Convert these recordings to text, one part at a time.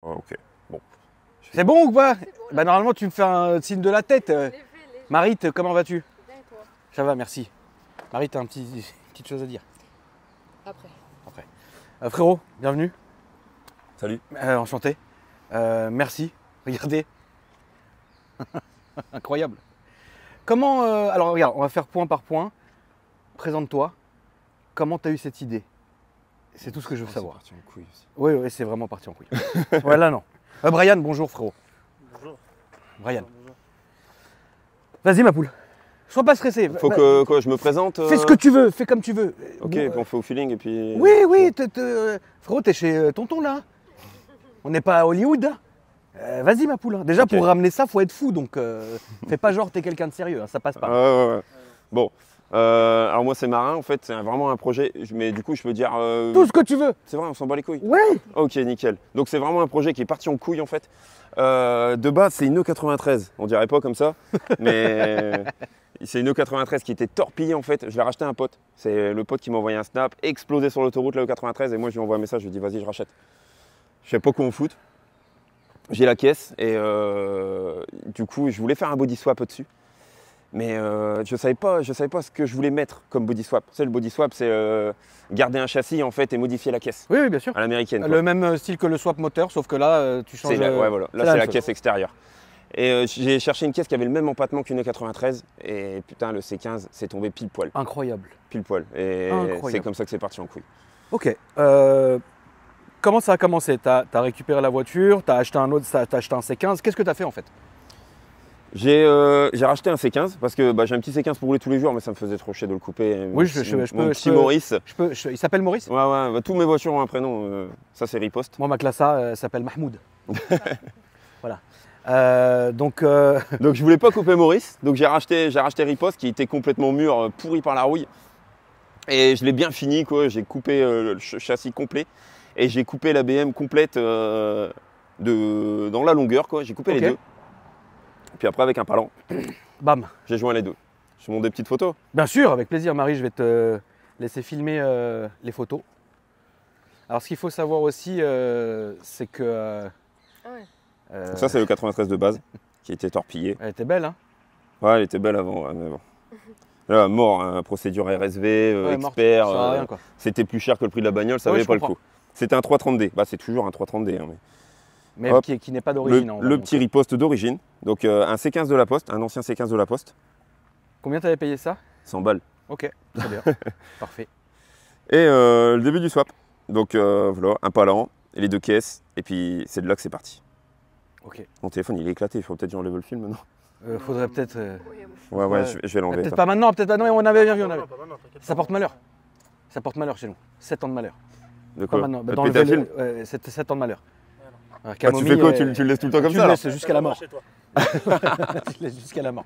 Oh, ok, bon. C'est bon ou pas? C'est bon, Bah normalement tu me fais un signe de la tête. léger. Marie, comment vas-tu? Bien et toi? Ça va, merci. Marie, t'as petite chose à dire Après. après. Frérot, bienvenue. Salut. Enchanté. Merci. Regardez. Incroyable. Comment... alors regarde, on va faire point par point. Présente-toi. Comment t'as eu cette idée? C'est tout ce que je veux savoir. C'est parti en couille aussi. Oui, oui, c'est vraiment parti en couille. Ouais, là non. Brian, bonjour frérot. Bonjour. Brian. Bonjour. Vas-y ma poule. Sois pas stressé. Faut que quoi, je me présente Fais ce que tu veux, fais comme tu veux. Ok, Bon, et puis on fait au feeling et puis... oui, oui, frérot, t'es chez tonton là. On n'est pas à Hollywood. Vas-y ma poule. Déjà Ok. pour ramener ça, faut être fou, donc fais pas genre t'es quelqu'un de sérieux, hein, ça passe pas. Ouais. Bon, alors moi c'est Marin en fait, c'est vraiment un projet, mais du coup je peux dire... Tout ce que tu veux. C'est vrai, on s'en bat les couilles. Ouais. Ok, nickel. Donc c'est vraiment un projet qui est parti en couille en fait. De base c'est une E93, on dirait pas comme ça, mais c'est une E93 qui était torpillée en fait. Je l'ai racheté à un pote. C'est le pote qui m'a envoyé un snap, explosé sur l'autoroute la E93 et moi je lui envoie un message, je lui dis vas-y je rachète. Je sais pas quoi on fout. J'ai la caisse et du coup je voulais faire un body swap au-dessus. Mais je savais pas ce que je voulais mettre comme body swap. Tu sais, le body swap, c'est garder un châssis en fait et modifier la caisse Oui, oui, bien sûr. à l'américaine. Le même style que le swap moteur, sauf que là, tu changes. Ouais, voilà. Là, c'est c'est la la même caisse extérieure. Et j'ai cherché une caisse qui avait le même empattement qu'une E93 et putain, le C15, c'est tombé pile poil. Incroyable. Pile poil. Et Incroyable. c'est comme ça que c'est parti en couille. Ok. Comment ça a commencé? T'as récupéré la voiture, t'as acheté un autre, t'as acheté un C15. Qu'est-ce que t'as fait en fait? J'ai racheté un C15 parce que j'ai un petit C15 pour rouler tous les jours, mais ça me faisait trop chier de le couper. Oui, Mon petit Maurice. Il s'appelle Maurice? Ouais, tous mes voitures ont un prénom. Ça, c'est riposte. Moi, ma classe A s'appelle Mahmoud. Voilà. Donc, Donc je voulais pas couper Maurice, donc j'ai racheté Riposte qui était complètement mûr, pourri par la rouille. Et je l'ai bien fini, quoi. J'ai coupé le châssis complet et j'ai coupé la BM complète dans la longueur, quoi. J'ai coupé Ok. les deux. Puis après avec un palan, bam. j'ai joint les deux. Je monte des petites photos. Bien sûr, avec plaisir, Marie, je vais te laisser filmer les photos. Alors, ce qu'il faut savoir aussi, c'est que. Ah ouais. Ça c'est le 93 de base qui était torpillé. Elle était belle, hein? Ouais, elle était belle avant, ouais, mais bon. Là, mort, hein, procédure RSV, Ouais, morte, expert. ça sert à rien, quoi. C'était plus cher que le prix de la bagnole, ça Ouais, valait je pas le comprends. coup. C'était un 330D. Bah, c'est toujours un 330D. Hein, Mais Hop. qui n'est pas d'origine. hein, on va le montrer. petit riposte d'origine. Donc un C15 de la Poste, un ancien C15 de la Poste. Combien t'avais payé ça? 100 balles. Ok, très bien. Parfait. Et le début du swap. Donc voilà, un palan et les deux caisses. Et puis c'est de là que c'est parti. Ok. Mon téléphone il est éclaté, il faut peut-être que j'enlève le film maintenant. Faudrait peut-être. Oui, Ouais, Ouais. je vais l'enlever. Peut-être ça. pas maintenant, peut-être pas. Non, on avait bien vu, on avait. Pas maintenant, t'inquiète Ça pas. porte malheur. Ça porte malheur chez nous. 7 ans de malheur. De Pas quoi maintenant. Bah, Le d'enlever pétafilm le- c'était 7 ans de malheur. Ouais, Ah, tu fais quoi tu le laisses tout le temps comme tu ça le là laisses jusqu'à la mort. Chez toi. Tu le laisses jusqu'à la mort.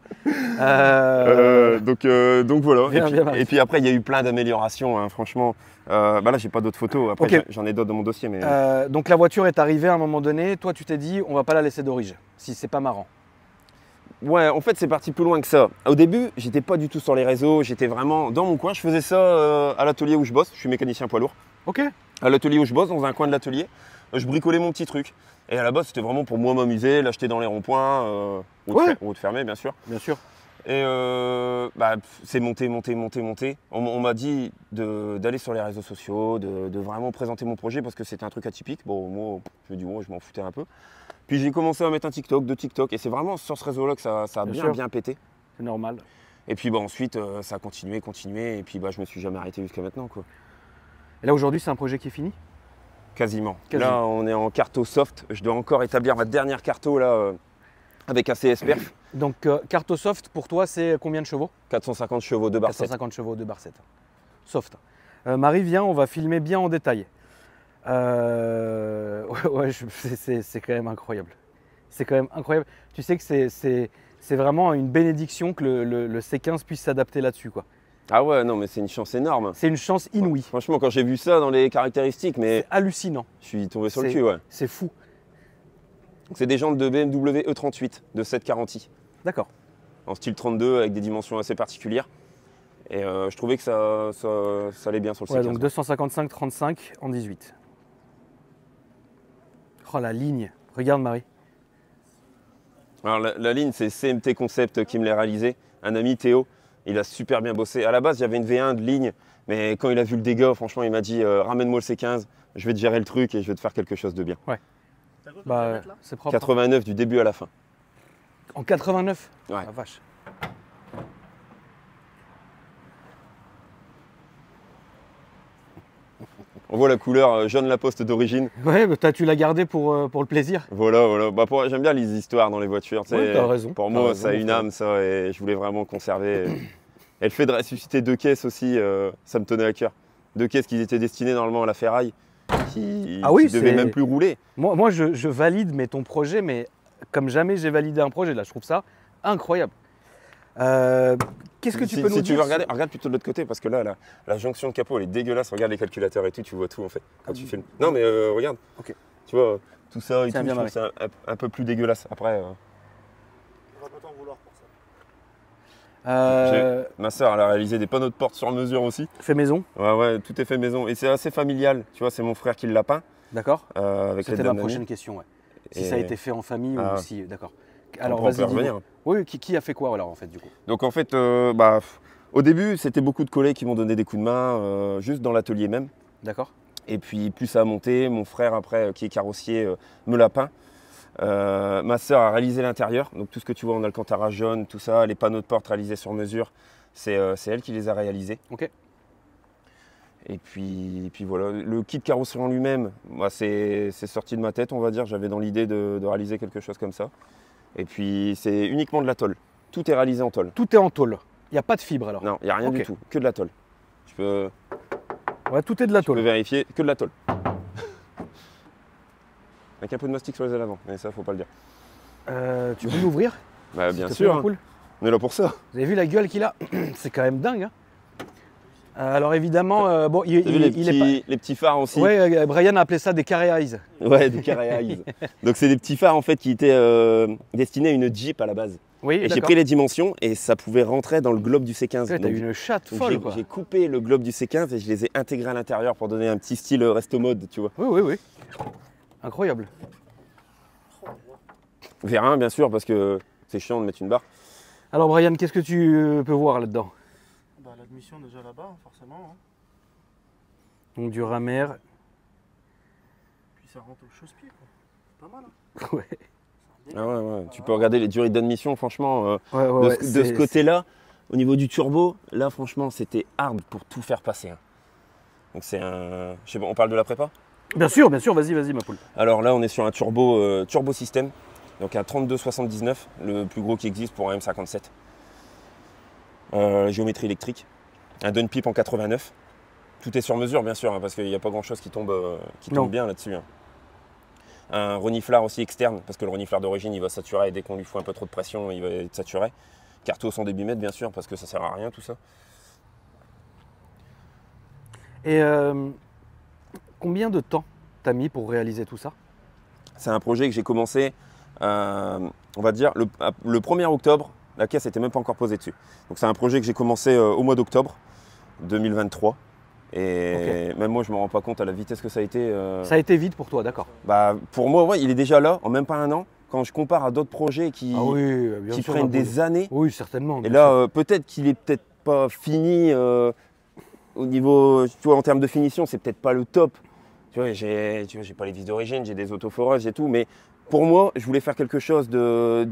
Donc voilà. Bien, bien, Marie. Et puis après il y a eu plein d'améliorations, hein, franchement. Là j'ai pas d'autres photos. Après Ok. j'en ai d'autres dans mon dossier, mais. Donc la voiture est arrivée à un moment donné. Toi, tu t'es dit, on va pas la laisser d'origine. Si c'est pas marrant. Ouais, en fait, c'est parti plus loin que ça. Au début, j'étais pas du tout sur les réseaux, j'étais vraiment dans mon coin. Je faisais ça à l'atelier où je bosse. Je suis mécanicien poids lourd. Ok. À l'atelier où je bosse, dans un coin de l'atelier, je bricolais mon petit truc. Et à la base, c'était vraiment pour moi m'amuser, l'acheter dans les ronds-points, Ouais. route fermée, bien sûr. Bien sûr. Et c'est monté. On m'a dit d'aller sur les réseaux sociaux, de vraiment présenter mon projet parce que c'était un truc atypique. Bon, moi, je me dis, je m'en foutais un peu. Puis j'ai commencé à mettre un TikTok, deux TikTok, et c'est vraiment sur ce réseau-là que ça a Bien sûr. bien pété. C'est normal. Et puis ensuite, ça a continué, et puis je me suis jamais arrêté jusqu'à maintenant, quoi. Et là, aujourd'hui, c'est un projet qui est fini. Quasiment. Quasiment. Là, on est en carto soft. Je dois encore établir ma dernière carto là, avec un CS perf. Donc, Carto Soft, pour toi, c'est combien de chevaux? 450 chevaux de barre 7. 450 chevaux de barre 7. Soft. Marie, viens, on va filmer bien en détail. C'est quand même incroyable. C'est quand même incroyable. Tu sais que c'est vraiment une bénédiction que le C15 puisse s'adapter là-dessus, quoi. Ah ouais, non, mais c'est une chance énorme. C'est une chance inouïe. Franchement, quand j'ai vu ça dans les caractéristiques, mais C'est hallucinant. je suis tombé sur le cul, ouais. C'est fou. C'est des jantes de BMW E38 de 7 garantie, D'accord. en style 32 avec des dimensions assez particulières. Et je trouvais que ça allait bien sur le Ouais, C15. donc 255-35 en 18. Oh, la ligne. Regarde, Marie. Alors la ligne, c'est CMT Concept qui me l'a réalisé. Un ami, Théo, il a super bien bossé. À la base, j'avais une V1 de ligne, mais quand il a vu le dégât, franchement, il m'a dit ramène-moi le C15, je vais te gérer le truc et je vais te faire quelque chose de bien. Bah, c'est propre. 89 du début à la fin. En 89 Ouais. La vache. On voit la couleur jaune Laposte d'origine. Ouais, bah, tu l'as gardé pour le plaisir. Voilà, voilà. Bah, j'aime bien les histoires dans les voitures. tu Ouais, sais. t'as raison. Pour T'as moi, raison, ça a mon une frère. âme, ça, et je voulais vraiment conserver. Et le fait de ressusciter deux caisses aussi, ça me tenait à cœur. Deux caisses qui étaient destinées normalement à la ferraille, qui Ah oui, ne devaient c'est- même plus rouler. Moi je valide ton projet, mais comme jamais j'ai validé un projet, là, je trouve ça incroyable. Qu'est-ce que tu Si- peux si nous tu dire veux regarder, regarde plutôt de l'autre côté, parce que là, la jonction de capot, elle est dégueulasse. Regarde les calculateurs et tout, tu vois tout en fait, quand tu filmes. Non, mais regarde. Ok. Tu vois, tout ça et Tiens, tout, bien je trouve ça un peu plus dégueulasse. Après, On va pas t'en vouloir pour ça. ma soeur, elle a réalisé des panneaux de porte sur mesure aussi. Fait maison, Ouais, tout est fait maison. Et c'est assez familial. Tu vois, c'est mon frère qui l'a peint. d'accord. Avec C'était l'aide ma d'un ami. prochaine question, ouais. Si Et- ça a été fait en famille Ah. ou si, d'accord. Alors, Alors on vas-y, peut dis-moi. revenir. Oui, qui a fait quoi alors en fait du coup? Donc en fait, au début, c'était beaucoup de collègues qui m'ont donné des coups de main, juste dans l'atelier même. D'accord. Et puis plus ça a monté, mon frère après, qui est carrossier, me l'a peint. Ma sœur a réalisé l'intérieur, donc tout ce que tu vois en alcantara jaune, tout ça, les panneaux de porte réalisés sur mesure, c'est elle qui les a réalisés. Ok. Et puis voilà, le kit carrosserie en lui-même, moi, c'est sorti de ma tête, on va dire. J'avais dans l'idée de réaliser quelque chose comme ça. Et puis c'est uniquement de la tôle. Tout est réalisé en tôle. Tout est en tôle. Il n'y a pas de fibre alors. Non, il n'y a rien Ok. du tout, que de la tôle. Tu peux Ouais, tout est de la Tu peux tôle. vérifier, que de la tôle. Avec un peu de mastic sur les ailes avant, mais ça, faut pas le dire. Tu peux l'ouvrir? Bah, s'il bien te plaît, sûr, mon hein. poule. On est là pour ça. Vous avez vu la gueule qu'il a? C'est quand même dingue. Hein. Alors évidemment, bon, il, T'as vu les il est pas. les petits phares aussi? Ouais, Brian a appelé ça des carré eyes. Ouais, du carré eyes. Donc, c'est des petits phares en fait qui étaient destinés à une Jeep à la base. Oui, Et j'ai d'accord. pris les dimensions et ça pouvait rentrer dans le globe du C15. Ouais, t'as Donc, une chatte donc, folle quoi. j'ai coupé le globe du C15 et je les ai intégrés à l'intérieur pour donner un petit style resto mode, tu vois. Oui. Incroyable. Vérin, bien sûr, parce que c'est chiant de mettre une barre. Alors Brian, qu'est-ce que tu peux voir là-dedans? Bah, l'admission déjà là-bas, hein, forcément. Hein. Donc du ramer. Puis ça rentre au chausse-pied, quoi. C'est pas mal. Hein. Ouais, C'est un Ah délire. ouais. Tu peux regarder les durées d'admission, franchement. ouais, De ce côté-là, au niveau du turbo, là franchement c'était hard pour tout faire passer. Hein. Donc c'est un. Je sais pas, on parle de la prépa? Bien sûr, vas-y ma poule. Alors là on est sur un turbo système, donc un 3279, le plus gros qui existe pour un M57. Géométrie électrique, un Dunpip en 89. Tout est sur mesure bien sûr, hein, parce qu'il n'y a pas grand chose qui tombe Non. bien là-dessus. Hein. Un reniflard aussi externe, parce que le reniflard d'origine il va saturer et dès qu'on lui fout un peu trop de pression il va être saturé. Carto sans débit mètre bien sûr, parce que ça sert à rien tout ça. Et combien de temps t'as mis pour réaliser tout ça? C'est un projet que j'ai commencé, on va dire, le 1er octobre. La caisse n'était même pas encore posée dessus. Donc c'est un projet que j'ai commencé au mois d'octobre 2023. Et même moi, je ne me rends pas compte à la vitesse que ça a été. Ça a été vite pour toi, d'accord. Bah, pour moi, ouais, il est déjà là, en même pas un an. Quand je compare à d'autres projets qui, Ah oui, bien qui sûr. prennent ma poule. des années. Oui, certainement. Et bien là, sûr. peut-être qu'il est peut-être pas fini au niveau, tu vois, en termes de finition, c'est peut-être pas le top. Tu vois, j'ai pas les vis d'origine, j'ai des autoforages et tout, mais pour moi, je voulais faire quelque chose de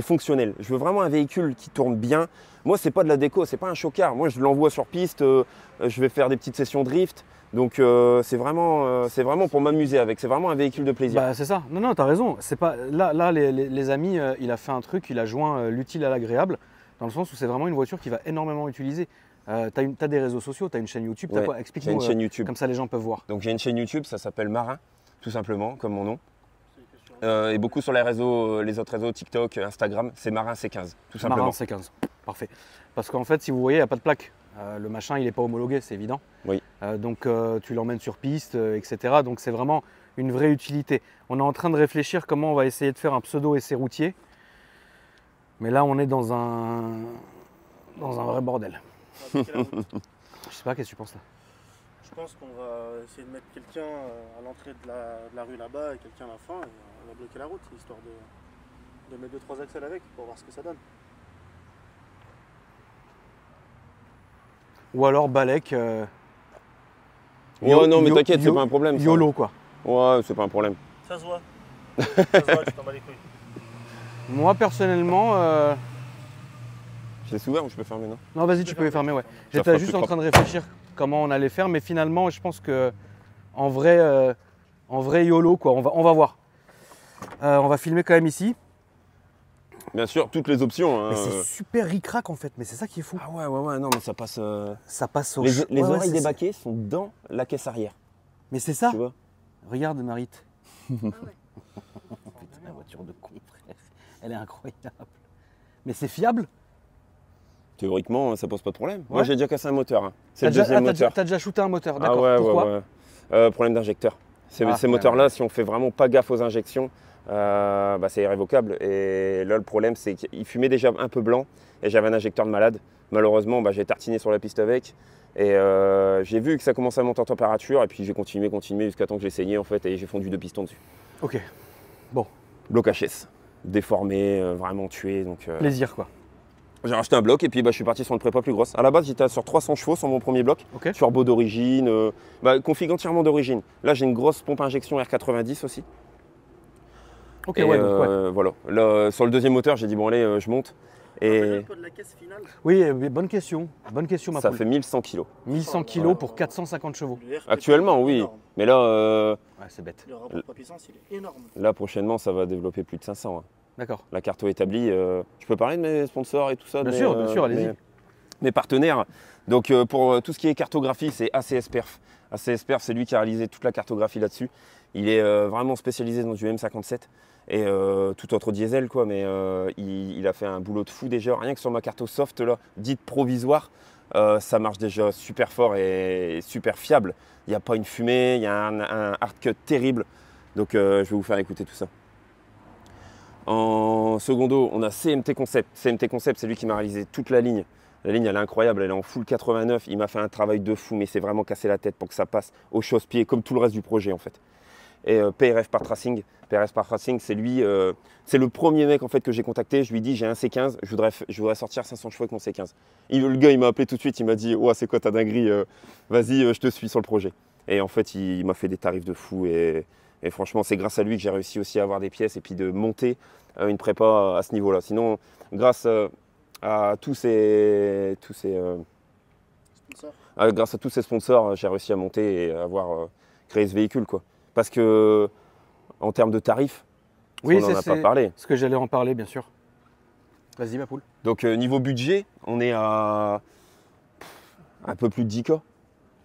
fonctionnel. Je veux vraiment un véhicule qui tourne bien. Moi, c'est pas de la déco, c'est pas un chocard. Moi, je l'envoie sur piste, je vais faire des petites sessions drift. Donc, c'est vraiment pour m'amuser avec. C'est vraiment un véhicule de plaisir. Bah, c'est ça. Non, t'as raison. C'est pas là les amis, il a fait un truc, il a joint l'utile à l'agréable, dans le sens où c'est vraiment une voiture qui va énormément utiliser. T'as des réseaux sociaux, t'as une chaîne YouTube, t'as Ouais, quoi? j'ai Explique-nous. une chaîne YouTube. Comme ça, les gens peuvent voir. Donc, j'ai une chaîne YouTube, ça s'appelle Marin, tout simplement, comme mon nom. Et beaucoup sur les réseaux, les autres réseaux, TikTok, Instagram, c'est Marin C15, tout simplement. Marin C15. Parfait. Parce qu'en fait, si vous voyez, il n'y a pas de plaque. Le machin, il n'est pas homologué, c'est évident. Oui. Donc, tu l'emmènes sur piste, etc. Donc, c'est vraiment une vraie utilité. On est en train de réfléchir comment on va essayer de faire un pseudo essai routier. Mais là, on est dans un vrai bordel. On va piquer la route. Je sais pas, qu'est-ce que tu penses là? Je Je pense qu'on va essayer de mettre quelqu'un à l'entrée de la rue là-bas et quelqu'un à la fin. Et on va bloquer la route, histoire de mettre 2-3 axles avec pour voir ce que ça donne. Ou alors Balek. Ouais, non, mais t'inquiète, c'est pas un problème. ça. YOLO quoi. Ouais, c'est pas un problème. Ça se voit. Ça se voit, tu t'en bats les couilles. Moi personnellement. Je laisse ouvert ou je peux fermer, non? Non, vas-y, tu peux les fermer, ouais. Ça J'étais fera juste plus en train de réfléchir comment on allait faire, mais finalement, je pense que en vrai YOLO quoi. On va voir. On va filmer quand même ici. Bien sûr, toutes les options. Mais Hein. c'est super ric-rac en fait, mais c'est ça qui est fou. Ah ouais, non, mais ça passe. Ça passe au Les ouais, ouais, oreilles c'est des ça. baquets sont dans la caisse arrière. Mais c'est ça. Tu vois? Regarde Marit. Ah ouais. Putain, la voiture de con, frère. Elle est incroyable. Mais c'est fiable. Théoriquement, ça pose pas de problème. Moi, Ouais. j'ai déjà cassé un moteur. Hein. C'est T'as le déjà, deuxième t'as moteur. t'as déjà shooté un moteur, Ah d'accord. ouais, Pourquoi Problème d'injecteur. Ces Ah, ouais, moteurs-là, ouais. si on fait vraiment pas gaffe aux injections, c'est irrévocable. Et là, le problème, c'est qu'il fumait déjà un peu blanc et j'avais un injecteur de malade. Malheureusement, j'ai tartiné sur la piste avec. Et j'ai vu que ça commençait à monter en température. Et puis j'ai continué jusqu'à temps que j'ai saigné en fait. Et j'ai fondu 2 pistons dessus. Ok, Bloc HS. Déformé, vraiment tué. Donc, plaisir quoi. j'ai racheté un bloc et puis je suis parti sur une prépa plus grosse. À la base, j'étais sur 300 chevaux sur mon premier bloc. Ok. Turbo d'origine, config entièrement d'origine. Là, j'ai une grosse pompe injection R90 aussi. Ok, Et ouais, donc ouais. voilà. Là, sur le deuxième moteur, j'ai dit bon allez, je monte. Et Le poids de la caisse finale, Oui, bonne question. Bonne question, ma ça poule. fait 1100 kg. 1100 kilos pour 450 chevaux. le RPP, Actuellement, il est oui. énorme. Mais là, Ouais, c'est bête. Le rapport poids-puissance, il est énorme. là, prochainement, ça va développer plus de 500. Hein. D'accord. La carte établie. Je peux parler de mes sponsors et tout ça? Bien sûr, allez-y. Mes partenaires. Donc pour tout ce qui est cartographie, c'est ACS Perf. ACS Perf, c'est lui qui a réalisé toute la cartographie là-dessus. Il est vraiment spécialisé dans du M57 et tout autre diesel, quoi. Mais il a fait un boulot de fou déjà. Rien que sur ma carte soft, là, dite provisoire, ça marche déjà super fort et super fiable. Il n'y a pas une fumée, il y a un hard cut terrible. Donc je vais vous faire écouter tout ça. En secondo, on a CMT Concept. CMT Concept, c'est lui qui m'a réalisé toute la ligne. La ligne, elle est incroyable, elle est en full 89. Il m'a fait un travail de fou, mais c'est vraiment cassé la tête pour que ça passe au chausse-pied, comme tout le reste du projet en fait. Et PRF Part Racing, PRF Part Racing, c'est lui, c'est le premier mec en fait que j'ai contacté. Je lui ai dit, j'ai un C15, je voudrais sortir 500 chevaux avec mon C15. Le gars, il m'a appelé tout de suite, il m'a dit, ouais, c'est quoi ta dinguerie, vas-y, je te suis sur le projet. Et en fait, il m'a fait des tarifs de fou et franchement, c'est grâce à lui que j'ai réussi aussi à avoir des pièces et puis de monter une prépa à ce niveau-là. Sinon, grâce à tous ces Sponsor. grâce à tous ces sponsors, j'ai réussi à monter et à avoir créé ce véhicule, quoi. Parce que en termes de tarifs, Oui, on n'en a pas parlé. ce que j'allais en parler, bien sûr. Vas-y, ma poule. Donc niveau budget, on est à un peu plus de 10K.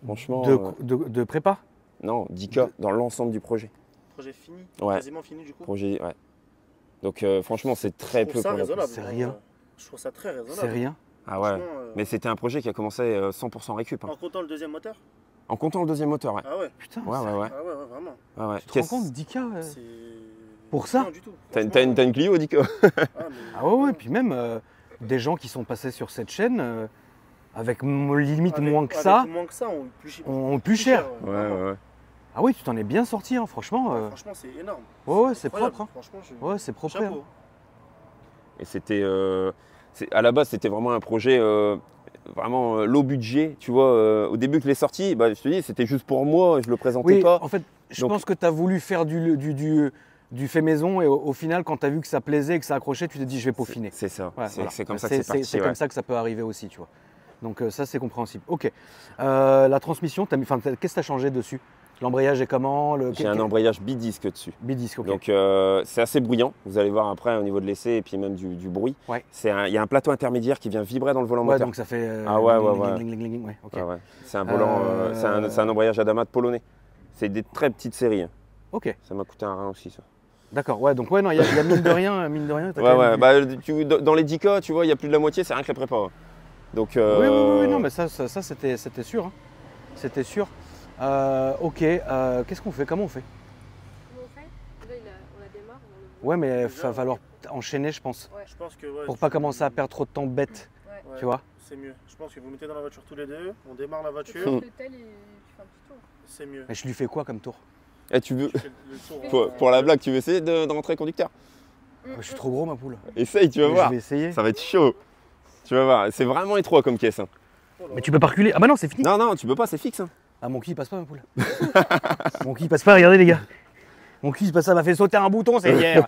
Franchement, De prépa. non, 10K dans l'ensemble du projet. Projet fini, Ouais. quasiment fini du coup. Projet, ouais. Donc franchement, c'est très Je peu trouve ça pour la- raisonnable. C'est rien. Je trouve ça très raisonnable. C'est rien. Ah ouais. Franchement, Mais c'était un projet qui a commencé 100% récup. Hein. en comptant le deuxième moteur. En comptant le deuxième moteur, ouais. Ah ouais. Putain, Ouais, ouais, ouais. Ah ouais, ouais, vraiment. Ouais, ouais. tu te rends compte, 10K C'est. Pour ça Rien du tout. T'as Franchement, une Clio, Dico? ah, mais- Ah ouais, puis même des gens qui sont passés sur cette chaîne avec limite Avec- moins que avec ça, moins que ça, on plus, ont plus cher. Ouais, vraiment. ouais, ouais. Ah oui, tu t'en es bien sorti, hein, franchement. Franchement, c'est énorme. Ouais, c'est Incroyable. propre. Hein. Franchement, Ouais, c'est propre. Chapeau. Et c'était, à la base, c'était vraiment un projet vraiment low budget. Tu vois, au début que je l'ai sorti, je te dis, c'était juste pour moi, je le présentais Oui, pas. en fait, je Donc- pense que tu as voulu faire du fait maison et au final, quand tu as vu que ça plaisait, que ça accrochait, tu t'es dit, je vais peaufiner. C'est ça. Ouais, c'est voilà. c'est comme ça que c'est parti. C'est ouais. comme ça que ça peut arriver aussi, tu vois. Donc ça, c'est compréhensible. Ok. La transmission, qu'est-ce que tu as changé dessus? L'embrayage est comment? J'ai un embrayage bidisque dessus. Bidisque, ok. Donc c'est assez bruyant. Vous allez voir après au niveau de l'essai et puis même du bruit. Ouais. Il y a un plateau intermédiaire qui vient vibrer dans le volant Ouais, moteur. donc ça fait. Ah ouais, ouais, gling, ouais. gling, gling, gling, gling, ouais, ok. Ouais, ouais. C'est un volant, c'est un embrayage Adama polonais. C'est des très petites séries. Hein. Ok, Ça m'a coûté un rein aussi, ça. d'accord. Ouais, donc ouais, non, il y a mine de rien, t'as Ouais, quand ouais. même du- Dans les 10K, tu vois, il y a plus de la moitié, c'est rien que la prépa. hein. Donc, Oui, non, mais ça c'était sûr. Hein. C'était sûr. Ok, qu'est-ce qu'on fait? Comment on fait? Comment on fait? Là, on la démarre. On le... Ouais, mais il Déjà, va falloir enchaîner, je pense. Ouais. Je pense que ouais, Pour pas commencer à perdre trop de temps bête. Ouais. Ouais, tu vois. c'est mieux. Je pense que vous mettez dans la voiture tous les deux, on démarre la Tu voiture, prends le tel et tu fais un petit tour. c'est mieux. Mais je lui fais quoi comme tour? Et tu veux, Tu fais le tour, pour la blague, tu veux essayer de rentrer conducteur? Je suis trop gros, ma poule. Essaye, tu vas Mais voir. je vais essayer. Ça va être chaud. Tu vas voir, c'est vraiment étroit comme caisse. Hein. Mais tu peux pas reculer. Ah bah non, c'est fini. Non, non, tu peux pas, c'est fixe. Hein. Ah, mon cul il passe pas, ma poule. Mon cul il passe pas, regardez les gars. Mon cul il passe, ça m'a fait sauter un bouton, c'est hier.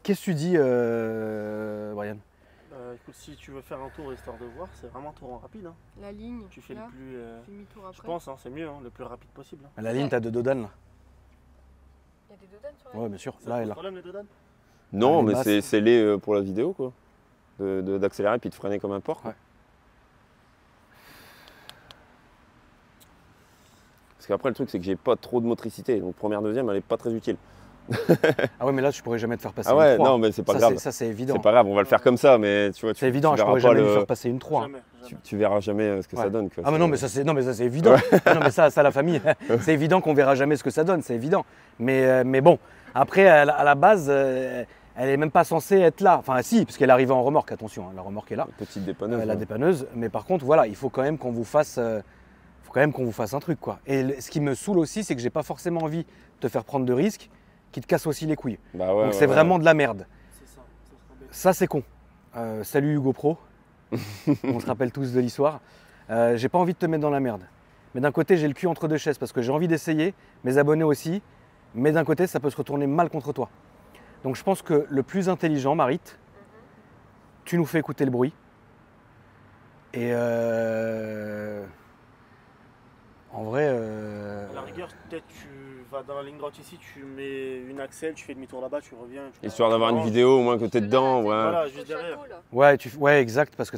Qu'est-ce que tu dis, Brian? Écoute, si tu veux faire un tour histoire de voir, c'est vraiment un tour en rapide. Hein. La ligne, Tu fais là, le plus. tu fais demi-tour après. Je pense, hein, c'est mieux, hein, le plus rapide possible. Hein. À la ligne, t'as deux dodanes là. Il y a des dodanes sur la Ouais, ligne. bien sûr. Ça Là pose et là. problème les dodanes? Non, les mais masses. c'est les pour la vidéo, quoi. D'accélérer puis de freiner comme un porc. Ouais. Parce qu'après, le truc, c'est que j'ai pas trop de motricité. Donc, première, deuxième, elle est pas très utile. Ah ouais, mais là, je pourrais jamais te faire passer Ah une ouais, 3. non, mais c'est pas Ça, grave. ça, c'est évident. C'est pas grave, on va le faire comme ça, mais tu vois, C'est évident, tu je verras pourrais pas jamais lui le- faire passer une 3. Jamais. jamais. tu verras jamais ce que Ouais. ça donne. Quoi. Ah mais non, mais ça c'est évident. Non mais ça la famille, c'est évident qu'on verra jamais ce que ça donne, c'est évident. Mais bon, après à la base, elle est même pas censée être là. Enfin si, parce qu'elle arrive en remorque, attention, hein, la remorque est là, Petite dépanneuse. la ouais. dépanneuse. Mais par contre, voilà, il faut quand même qu'on vous fasse, un truc quoi. Et ce qui me saoule aussi, c'est que j'ai pas forcément envie de te faire prendre de risques qui te cassent aussi les couilles. Bah ouais, Donc ouais, c'est ouais. vraiment de la merde. C'est ça, ça sera bête. Ça c'est con. Salut Hugo Pro. On se rappelle tous de l'histoire. J'ai pas envie de te mettre dans la merde. Mais d'un côté, j'ai le cul entre deux chaises parce que j'ai envie d'essayer, mes abonnés aussi. Mais d'un côté, ça peut se retourner mal contre toi. Donc je pense que le plus intelligent, Marit, tu nous fais écouter le bruit. Et en vrai, À la rigueur, peut-être tu vas dans la ligne droite ici, tu mets une axelle, tu fais demi-tour là-bas, tu reviens. Histoire d'avoir une vidéo au moins que t'es dedans. Ouais. Voilà, Au juste derrière. château, là. ouais, exact, parce que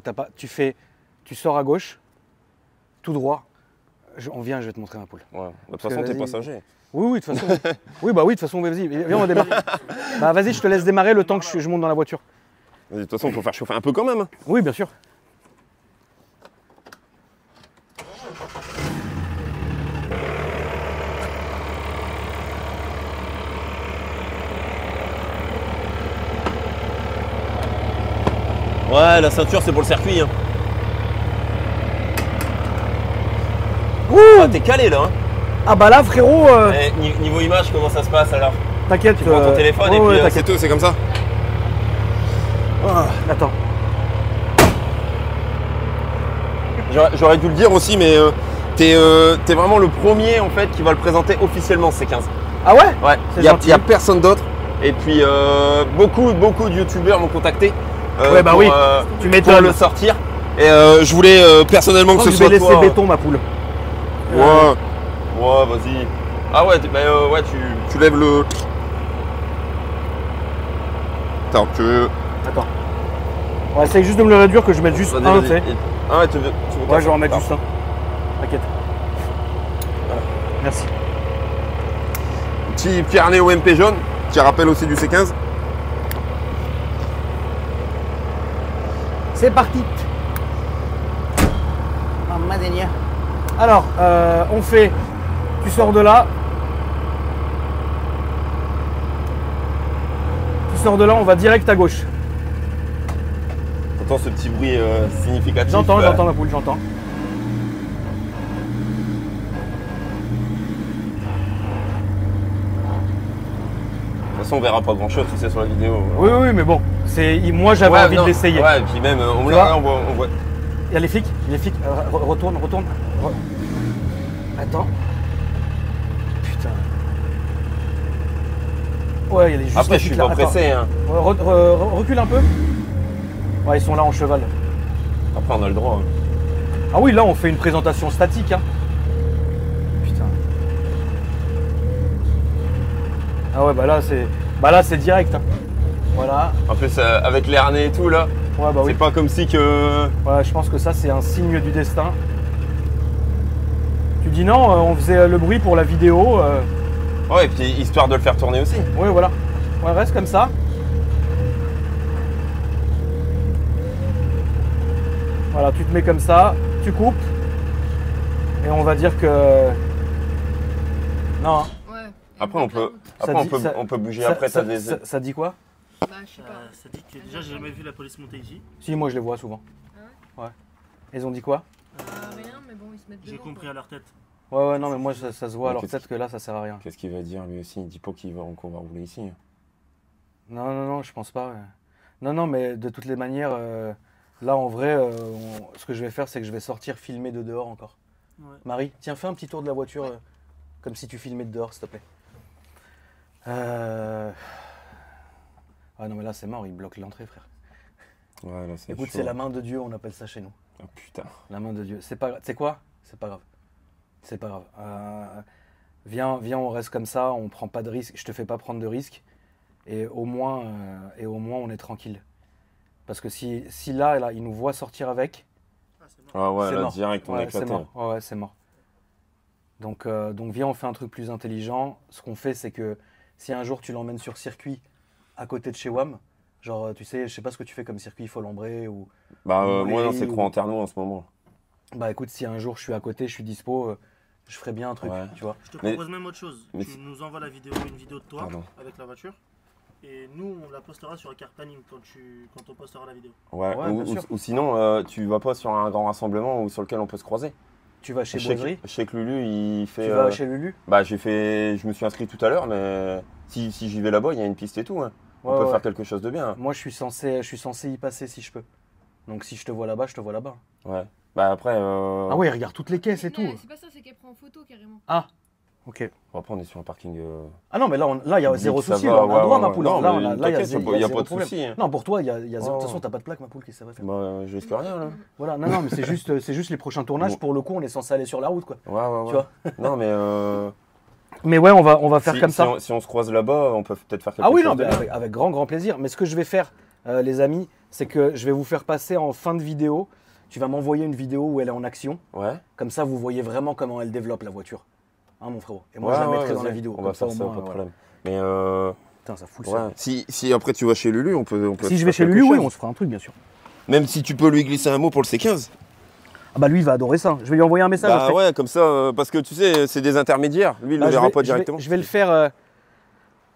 tu sors à gauche, tout droit. On vient, je vais te montrer ma poule. Ouais. De toute Parce que façon, t'es vas-y. passager. Oui, de toute façon. Oui, de toute façon, vas-y, viens, on démarre. Bah, vas-y, je te laisse démarrer le temps que je monte dans la voiture. Vas-y, de toute façon, il faut faire chauffer un peu quand même. Hein. Oui, bien sûr. Ouais, la ceinture, c'est pour le circuit. Hein. Ouh, t'es calé là. Hein. ah bah là, frérot, Niveau image, comment ça se passe alors? t'inquiète. Tu prends ton téléphone ouais, et puis t'inquiète. c'est tout, c'est comme ça. Ah, attends. J'aurais dû le dire aussi, mais t'es vraiment le premier en fait qui va le présenter officiellement ce C15. Ah ouais? Ouais, C'est il gentil. n'y a personne d'autre. Et puis beaucoup de youtubeurs m'ont contacté Ouais, bah pour, oui, tu pour m'étonnes. le sortir. Et je voulais personnellement Je que pense ce que je vais soit laisser toi. béton, ma poule. Ouais, ouais, vas-y. Ah ouais, ouais, tu lèves le. Attends, tu veux. Attends. On va essayer juste de me le réduire, que je mette juste Vas-y, un, vas-y. tu sais. Ah ouais, tu veux Ouais, je vais en mettre Attends. juste un. T'inquiète. Voilà. Merci. Petit harnais OMP jaune, qui rappelle aussi du C15. C'est parti. Alors, on fait. Tu sors de là. Tu sors de là, on va direct à gauche. T'entends ce petit bruit significatif. J'entends ma poule, j'entends. De toute façon, on verra pas grand chose, tu sais, sur la vidéo. Oui, mais bon. Moi, j'avais envie de l'essayer. Ouais, et puis même, on Tu vois voit. Il y a les flics. Retourne. Attends. Putain. Ouais, il y a juste Après, les je suis flics pas là. pressé. Hein. Attends. Recule un peu. Ouais, ils sont là en cheval. Après, on a le droit. Hein. Ah oui, là, on fait une présentation statique. Hein. Putain. Ah ouais, bah là, c'est direct. Hein. Voilà. En plus, avec les harnais et tout, là, Ouais, bah oui. c'est pas comme si que. Ouais, je pense que ça, c'est un signe du destin. Tu dis non, on faisait le bruit pour la vidéo. Ouais, et puis histoire de le faire tourner aussi. Oui, voilà. Ouais, reste comme ça. Voilà, tu te mets comme ça, tu coupes. Et on va dire que. Non. Hein. Ouais. Après, on peut, Ça dit- on peut bouger Ça- après. ça, t'as des... ça dit quoi? Bah, je sais pas. Ça dit que déjà, j'ai jamais vu la police monter ici. Si, moi je les vois souvent. Ah Ouais. Ils ont dit quoi? Rien, mais bon, ils se mettent J'ai devant, compris quoi. à leur tête. Ouais, non, mais moi ça se voit, Mais alors qu'est-ce peut-être que là ça sert à rien. Qu'est-ce qu'il va dire lui aussi? Il dit pas qu'on va rouler ici. Non, non, non, je pense pas. Ouais. Non, non, mais de toutes les manières, là en vrai, ce que je vais faire, c'est que je vais sortir filmer de dehors encore. Ouais. Marie, tiens, fais un petit tour de la voiture, comme si tu filmais de dehors, s'il te plaît. Ah non, mais là c'est mort, il bloque l'entrée, frère. Ouais, là, c'est Écoute, chaud. c'est la main de Dieu, on appelle ça chez nous. Oh putain. La main de Dieu. C'est pas, tu sais quoi? C'est pas grave. C'est pas grave. Viens, on reste comme ça, on prend pas de risque. Je te fais pas prendre de risque. Et au moins, on est tranquille. Parce que si là, il nous voit sortir avec, Ah, c'est mort. Ah ouais, c'est là, mort. direct, on a Ouais, c'est éclaté. mort. Ouais, c'est mort. Donc viens, on fait un truc plus intelligent. Ce qu'on fait, c'est que si un jour tu l'emmènes sur circuit à côté de chez WAM, genre, tu sais, je sais pas ce que tu fais comme circuit, Folembré ou. Bah, Oui, moi, non, c'est ou- Croix-en-Terneau en ce moment. Bah écoute, si un jour je suis à côté, je suis dispo, je ferai bien un truc, Ouais. tu vois. Je te Mais- propose même autre chose. mais Tu c'est- nous envoies une vidéo de toi Pardon. avec la voiture. Et nous, on la postera sur Car Planning quand on postera la vidéo. Ouais, Ouais, bien sûr. ou sinon, tu vas pas sur un grand rassemblement ou sur lequel on peut se croiser. Tu vas chez Je sais Boiserie, que Lulu, il fait. tu vas chez Lulu. Bah, je me suis inscrit tout à l'heure, mais si j'y vais là-bas, il y a une piste et tout. Hein. On Ouais, peut ouais. faire quelque chose de bien. Moi, je suis censé y passer si je peux. Donc si je te vois là-bas, je te vois là-bas. Ouais. Bah, après, Ah ouais, regarde toutes les caisses et tout. C'est pas ça, c'est qu'elle prend en photo carrément. Ok. bon, après, on est sur un parking. Ah non, mais là, il y a Public, zéro ça souci. va, Là, on a ouais, le droit, ouais, ma ouais. poule. Non, Là, mais là, il y a t'inquiète, zéro y a pas de problème. souci, hein. Non, pour toi, il y a zéro. De Ouais, toute façon, ouais. t'as pas de plaque, ma poule, qu'est-ce que ça va faire? Bah, je risque rien, là. Voilà, non, mais c'est juste les prochains tournages. Bon. Pour le coup, on est censé aller sur la route, quoi. Ouais, ouais, ouais. Tu vois Non, mais. Mais ouais, on va faire si, comme si ça. si on se croise là-bas, on peut peut-être faire quelque Ah oui, chose non, de mais bien. avec grand plaisir. Mais ce que je vais faire, les amis, c'est que je vais vous faire passer en fin de vidéo. Tu vas m'envoyer une vidéo où elle est en action. Ouais. Comme ça, vous voyez vraiment comment elle développe la voiture. Hein, mon frérot. Et moi, Ouais, je la ouais, mettrai dans la vas-y. vidéo. On Comme va faire au ça, moins, pas de voilà. problème. Mais Putain, ça fout le ouais. seum. Si après tu vas chez Lulu, on peut Si je faire vais chez quelque Lulu, oui, chose. on se fera un truc, bien sûr. Même si tu peux lui glisser un mot pour le C15. Ah bah lui, il va adorer ça. Je vais lui envoyer un message. Bah après. ouais, comme ça, parce que tu sais, c'est des intermédiaires. Lui, il Bah, le je verra vais- pas je vais- directement. Je vais le faire.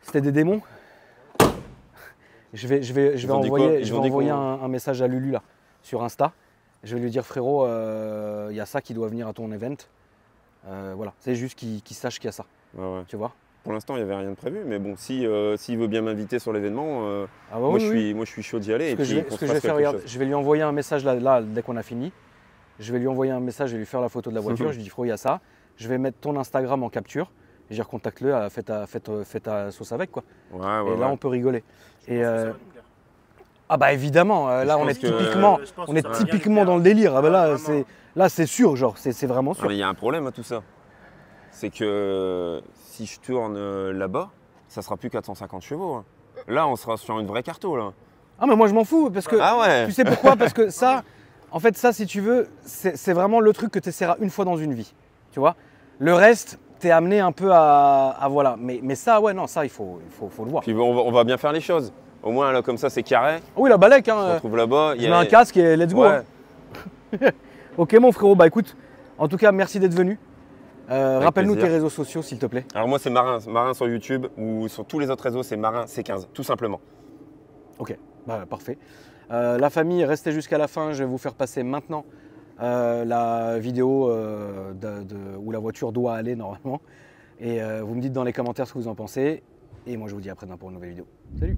C'était des démons. Je vais Ils ont dit quoi envoyer, Ils je vais ont dit envoyer qu'on- un message à Lulu là, sur Insta. Je vais lui dire, frérot, il y a ça qui doit venir à ton event. Voilà, c'est juste qu'il sache qu'il y a ça, Ouais, ouais. tu vois. Pour l'instant, il n'y avait rien de prévu, mais bon, s'il veut bien m'inviter sur l'événement, Ah bah moi, oui, je oui. suis chaud d'y aller. Ce Et que je puis, vais, qu'on ce se que je vais fasse faire, quelque regarde, chose. je vais lui envoyer un message là, dès qu'on a fini. Je vais lui envoyer un message, je vais lui faire la photo de la voiture. Je lui dis, frérot, il y a ça. Je vais mettre ton Instagram en capture. Je vais dire, contacte-le, fais ta sauce avec, quoi. Ouais, ouais, Et là, ouais. on peut rigoler. Et Je pense que ça va nous plaire. ah bah évidemment, là, Je on pense est que- typiquement, Je pense on que est ça va bien typiquement nous dans le plaire. délire. Ah bah Ouais, vraiment. là, c'est sûr, genre, c'est vraiment Non, sûr. mais il y a un problème à tout ça. C'est que si je tourne là-bas, ça sera plus 450 chevaux. Hein. Là, on sera sur une vraie carto, là. Ah mais moi je m'en fous parce que Ah ouais. tu sais pourquoi? Parce que ça, en fait, ça, si tu veux, c'est vraiment le truc que tu essaieras une fois dans une vie. Tu vois? Le reste, t'es amené un peu à voilà. Mais ça, ouais, non, ça, il faut le voir. Puis on va bien faire les choses. Au moins, là, comme ça, c'est carré. Ah oui, la balèque, On se hein. retrouve là-bas. Je mets un casque et let's go. Ouais. hein. Ok, mon frérot, bah écoute, en tout cas, merci d'être venu. Rappelle-nous tes plaisir. réseaux sociaux, s'il te plaît. Alors moi, c'est Marin sur YouTube ou sur tous les autres réseaux, c'est Marin C15, tout simplement. Ok, bah, parfait. La famille, restez jusqu'à la fin. Je vais vous faire passer maintenant la vidéo où la voiture doit aller normalement. Et vous me dites dans les commentaires ce que vous en pensez. Et moi, je vous dis à après demain pour une nouvelle vidéo. Salut!